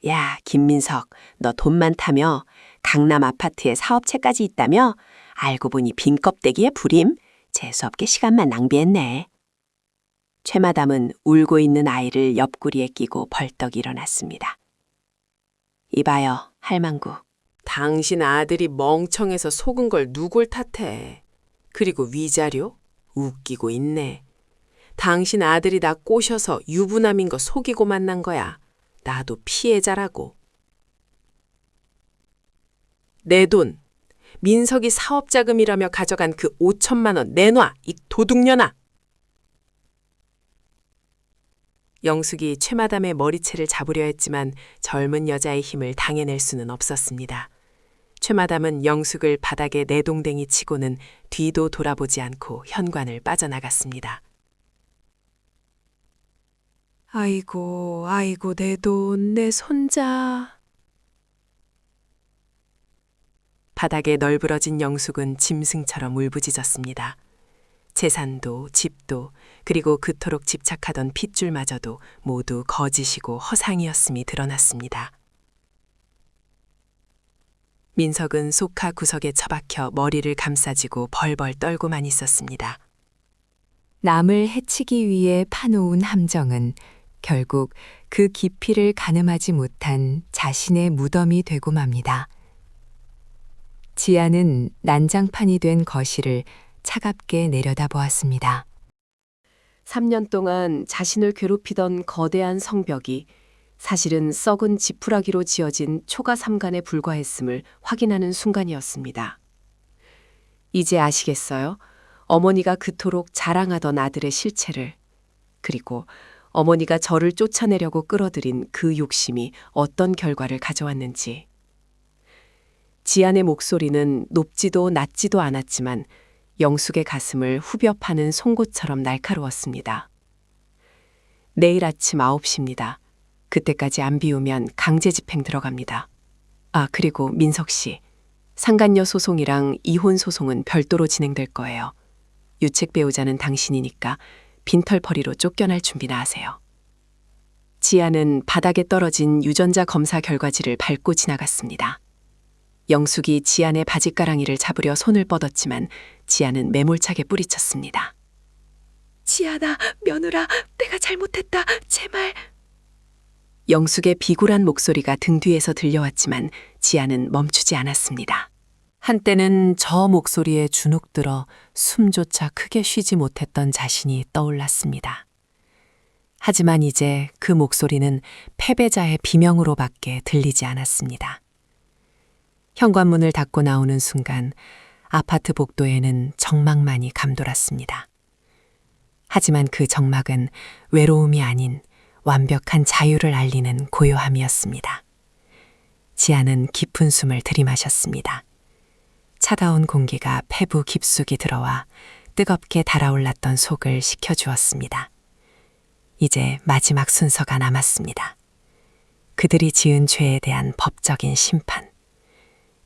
야, 김민석, 너 돈 많다며? 강남 아파트에 사업체까지 있다며? 알고 보니 빈 껍데기에 불임? 재수없게 시간만 낭비했네. 최마담은 울고 있는 아이를 옆구리에 끼고 벌떡 일어났습니다. 이봐요, 할망구. 당신 아들이 멍청해서 속은 걸 누굴 탓해. 그리고 위자료? 웃기고 있네. 당신 아들이 나 꼬셔서 유부남인 거 속이고 만난 거야. 나도 피해자라고. 내 돈, 민석이 사업자금이라며 가져간 그 5천만 원 내놔, 이 도둑년아. 영숙이 최마담의 머리채를 잡으려 했지만 젊은 여자의 힘을 당해낼 수는 없었습니다. 최마담은 영숙을 바닥에 내동댕이 치고는 뒤도 돌아보지 않고 현관을 빠져나갔습니다. 아이고, 아이고, 내 돈, 내 손자. 바닥에 널브러진 영숙은 짐승처럼 울부짖었습니다. 재산도 집도 그리고 그토록 집착하던 핏줄마저도 모두 거짓이고 허상이었음이 드러났습니다. 민석은 소카 구석에 처박혀 머리를 감싸쥐고 벌벌 떨고만 있었습니다. 남을 해치기 위해 파놓은 함정은 결국 그 깊이를 가늠하지 못한 자신의 무덤이 되고 맙니다. 지아는 난장판이 된 거실을 차갑게 내려다보았습니다. 3년 동안 자신을 괴롭히던 거대한 성벽이 사실은 썩은 지푸라기로 지어진 초가 삼간에 불과했음을 확인하는 순간이었습니다. 이제 아시겠어요? 어머니가 그토록 자랑하던 아들의 실체를, 그리고 어머니가 저를 쫓아내려고 끌어들인 그 욕심이 어떤 결과를 가져왔는지. 지안의 목소리는 높지도 낮지도 않았지만 영숙의 가슴을 후벼 파는 송곳처럼 날카로웠습니다. 내일 아침 9시입니다. 그때까지 안 비우면 강제 집행 들어갑니다. 아, 그리고 민석 씨. 상간녀 소송이랑 이혼 소송은 별도로 진행될 거예요. 유책 배우자는 당신이니까 빈털퍼리로 쫓겨날 준비나 하세요. 지아는 바닥에 떨어진 유전자 검사 결과지를 밟고 지나갔습니다. 영숙이 지안의 바짓가랑이를 잡으려 손을 뻗었지만 지안은 매몰차게 뿌리쳤습니다. 지안아, 며느라, 내가 잘못했다, 제발. 영숙의 비굴한 목소리가 등 뒤에서 들려왔지만 지아는 멈추지 않았습니다. 한때는 저 목소리에 주눅들어 숨조차 크게 쉬지 못했던 자신이 떠올랐습니다. 하지만 이제 그 목소리는 패배자의 비명으로밖에 들리지 않았습니다. 현관문을 닫고 나오는 순간 아파트 복도에는 적막만이 감돌았습니다. 하지만 그 적막은 외로움이 아닌 완벽한 자유를 알리는 고요함이었습니다. 지아는 깊은 숨을 들이마셨습니다. 차가운 공기가 폐부 깊숙이 들어와 뜨겁게 달아올랐던 속을 식혀주었습니다. 이제 마지막 순서가 남았습니다. 그들이 지은 죄에 대한 법적인 심판,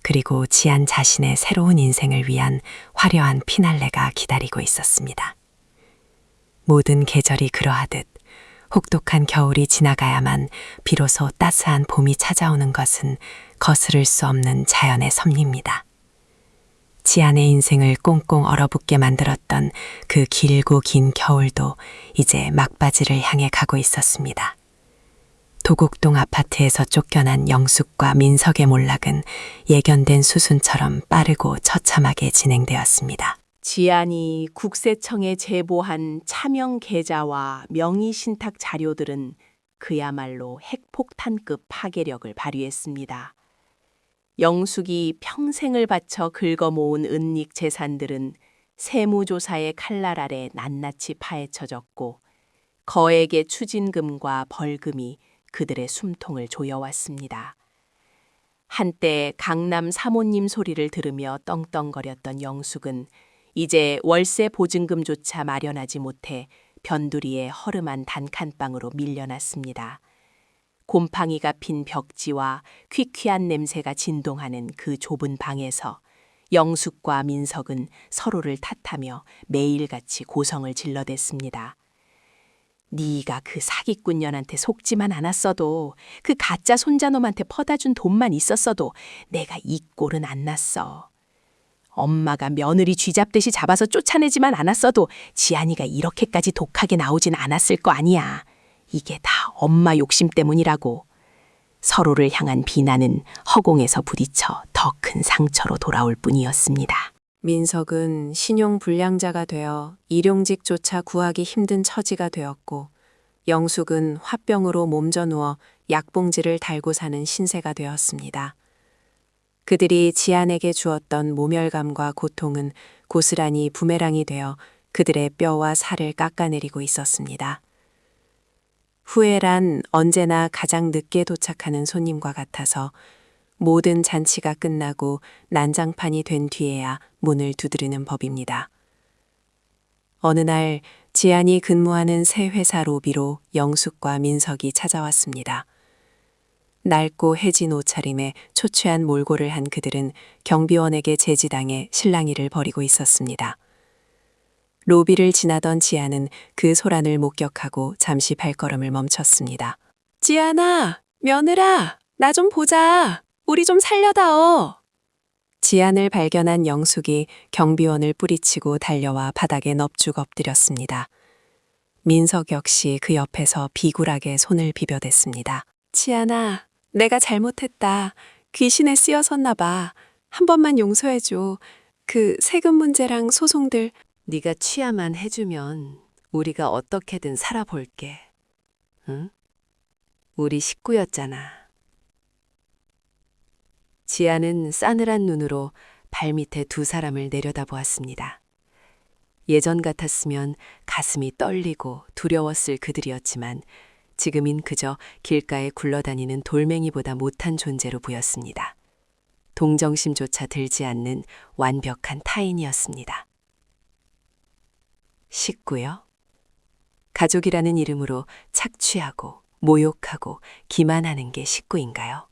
그리고 지안 자신의 새로운 인생을 위한 화려한 피날레가 기다리고 있었습니다. 모든 계절이 그러하듯 혹독한 겨울이 지나가야만 비로소 따스한 봄이 찾아오는 것은 거스를 수 없는 자연의 섭리입니다. 지안의 인생을 꽁꽁 얼어붙게 만들었던 그 길고 긴 겨울도 이제 막바지를 향해 가고 있었습니다. 도곡동 아파트에서 쫓겨난 영숙과 민석의 몰락은 예견된 수순처럼 빠르고 처참하게 진행되었습니다. 지안이 국세청에 제보한 차명 계좌와 명의 신탁 자료들은 그야말로 핵폭탄급 파괴력을 발휘했습니다. 영숙이 평생을 바쳐 긁어모은 은닉 재산들은 세무조사의 칼날 아래 낱낱이 파헤쳐졌고 거액의 추징금과 벌금이 그들의 숨통을 조여왔습니다. 한때 강남 사모님 소리를 들으며 떵떵거렸던 영숙은 이제 월세 보증금조차 마련하지 못해 변두리의 허름한 단칸방으로 밀려났습니다. 곰팡이가 핀 벽지와 퀴퀴한 냄새가 진동하는 그 좁은 방에서 영숙과 민석은 서로를 탓하며 매일같이 고성을 질러댔습니다. 네가 그 사기꾼년한테 속지만 않았어도 그 가짜 손자놈한테 퍼다준 돈만 있었어도 내가 이 꼴은 안 났어. 엄마가 며느리 쥐잡듯이 잡아서 쫓아내지만 않았어도 지안이가 이렇게까지 독하게 나오진 않았을 거 아니야. 이게 다 엄마 욕심 때문이라고. 서로를 향한 비난은 허공에서 부딪혀 더 큰 상처로 돌아올 뿐이었습니다. 민석은 신용불량자가 되어 일용직조차 구하기 힘든 처지가 되었고 영숙은 화병으로 몸져 누워 약봉지를 달고 사는 신세가 되었습니다. 그들이 지안에게 주었던 모멸감과 고통은 고스란히 부메랑이 되어 그들의 뼈와 살을 깎아내리고 있었습니다. 후회란 언제나 가장 늦게 도착하는 손님과 같아서 모든 잔치가 끝나고 난장판이 된 뒤에야 문을 두드리는 법입니다. 어느 날 지안이 근무하는 새 회사 로비로 영숙과 민석이 찾아왔습니다. 낡고 해진 옷차림에 초췌한 몰골을 한 그들은 경비원에게 제지당해 실랑이를 벌이고 있었습니다. 로비를 지나던 지안은 그 소란을 목격하고 잠시 발걸음을 멈췄습니다. 지안아, 며느라, 나 좀 보자. 우리 좀 살려다오. 지안을 발견한 영숙이 경비원을 뿌리치고 달려와 바닥에 넙죽 엎드렸습니다. 민석 역시 그 옆에서 비굴하게 손을 비벼댔습니다. 지안아, 내가 잘못했다. 귀신에 쓰여섰나 봐. 한 번만 용서해줘. 그 세금 문제랑 소송들. 네가 취하만 해주면 우리가 어떻게든 살아볼게. 응? 우리 식구였잖아. 지아는 싸늘한 눈으로 발밑에 두 사람을 내려다보았습니다. 예전 같았으면 가슴이 떨리고 두려웠을 그들이었지만 지금인 그저 길가에 굴러다니는 돌멩이보다 못한 존재로 보였습니다. 동정심조차 들지 않는 완벽한 타인이었습니다. 식구요? 가족이라는 이름으로 착취하고 모욕하고 기만하는 게 식구인가요?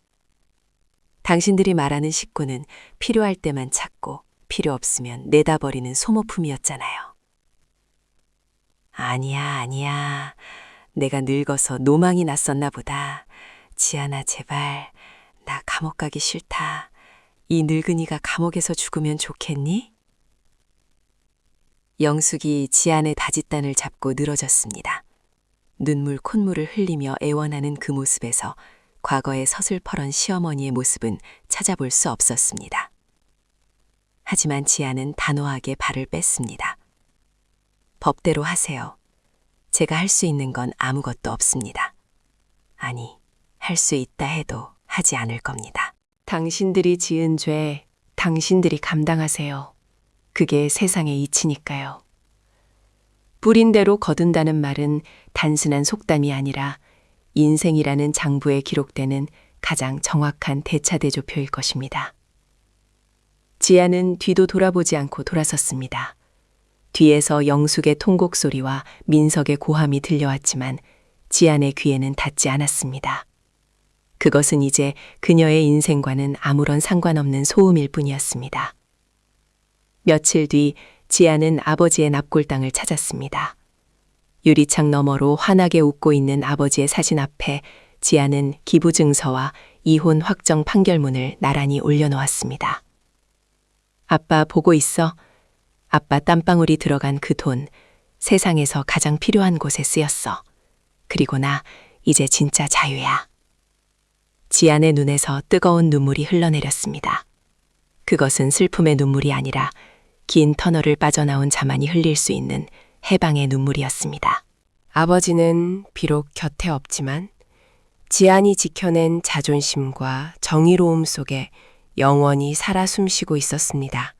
당신들이 말하는 식구는 필요할 때만 찾고 필요 없으면 내다버리는 소모품이었잖아요. 아니야. 내가 늙어서 노망이 났었나 보다. 지안아, 제발. 나 감옥 가기 싫다. 이 늙은이가 감옥에서 죽으면 좋겠니? 영숙이 지안의 바짓단을 잡고 늘어졌습니다. 눈물 콧물을 흘리며 애원하는 그 모습에서 과거의 서슬퍼런 시어머니의 모습은 찾아볼 수 없었습니다. 하지만 지안은 단호하게 발을 뺐습니다. 법대로 하세요. 제가 할 수 있는 건 아무것도 없습니다. 아니, 할 수 있다 해도 하지 않을 겁니다. 당신들이 지은 죄, 당신들이 감당하세요. 그게 세상의 이치니까요. 뿌린 대로 거둔다는 말은 단순한 속담이 아니라 인생이라는 장부에 기록되는 가장 정확한 대차대조표일 것입니다. 지아는 뒤도 돌아보지 않고 돌아섰습니다. 뒤에서 영숙의 통곡 소리와 민석의 고함이 들려왔지만 지안의 귀에는 닿지 않았습니다. 그것은 이제 그녀의 인생과는 아무런 상관없는 소음일 뿐이었습니다. 며칠 뒤 지아는 아버지의 납골당을 찾았습니다. 유리창 너머로 환하게 웃고 있는 아버지의 사진 앞에 지아는 기부증서와 이혼 확정 판결문을 나란히 올려놓았습니다. 아빠 보고 있어. 아빠 땀방울이 들어간 그 돈, 세상에서 가장 필요한 곳에 쓰였어. 그리고 나 이제 진짜 자유야. 지안의 눈에서 뜨거운 눈물이 흘러내렸습니다. 그것은 슬픔의 눈물이 아니라 긴 터널을 빠져나온 자만이 흘릴 수 있는 해방의 눈물이었습니다. 아버지는 비록 곁에 없지만 지안이 지켜낸 자존심과 정의로움 속에 영원히 살아 숨쉬고 있었습니다.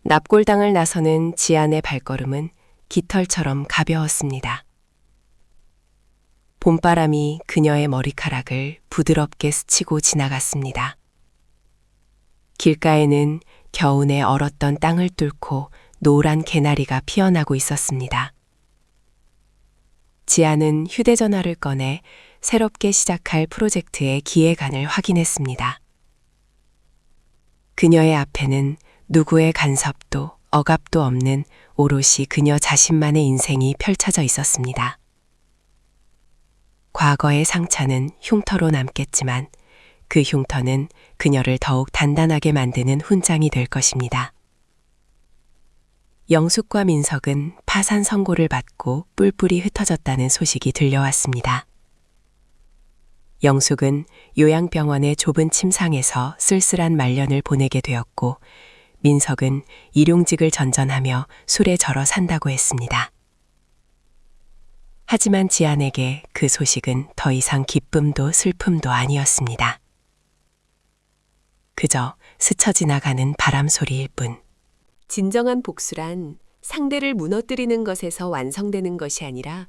납골당을 나서는 지안의 발걸음은 깃털처럼 가벼웠습니다. 봄바람이 그녀의 머리카락을 부드럽게 스치고 지나갔습니다. 길가에는 겨우내 얼었던 땅을 뚫고 노란 개나리가 피어나고 있었습니다. 지안은 휴대전화를 꺼내 새롭게 시작할 프로젝트의 기획안을 확인했습니다. 그녀의 앞에는 누구의 간섭도 억압도 없는 오롯이 그녀 자신만의 인생이 펼쳐져 있었습니다. 과거의 상처는 흉터로 남겠지만 그 흉터는 그녀를 더욱 단단하게 만드는 훈장이 될 것입니다. 영숙과 민석은 파산 선고를 받고 뿔뿔이 흩어졌다는 소식이 들려왔습니다. 영숙은 요양병원의 좁은 침상에서 쓸쓸한 말년을 보내게 되었고 민석은 일용직을 전전하며 술에 절어 산다고 했습니다. 하지만 지안에게 그 소식은 더 이상 기쁨도 슬픔도 아니었습니다. 그저 스쳐 지나가는 바람 소리일 뿐. 진정한 복수란 상대를 무너뜨리는 것에서 완성되는 것이 아니라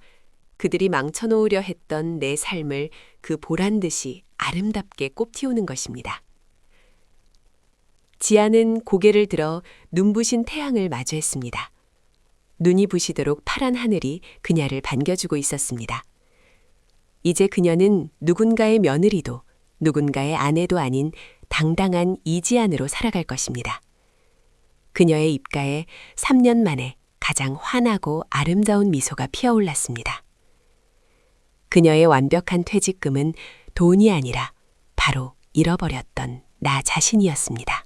그들이 망쳐놓으려 했던 내 삶을 그 보란 듯이 아름답게 꼽티우는 것입니다. 지안은 고개를 들어 눈부신 태양을 마주했습니다. 눈이 부시도록 파란 하늘이 그녀를 반겨주고 있었습니다. 이제 그녀는 누군가의 며느리도 누군가의 아내도 아닌 당당한 이지안으로 살아갈 것입니다. 그녀의 입가에 3년 만에 가장 환하고 아름다운 미소가 피어올랐습니다. 그녀의 완벽한 퇴직금은 돈이 아니라 바로 잃어버렸던 나 자신이었습니다.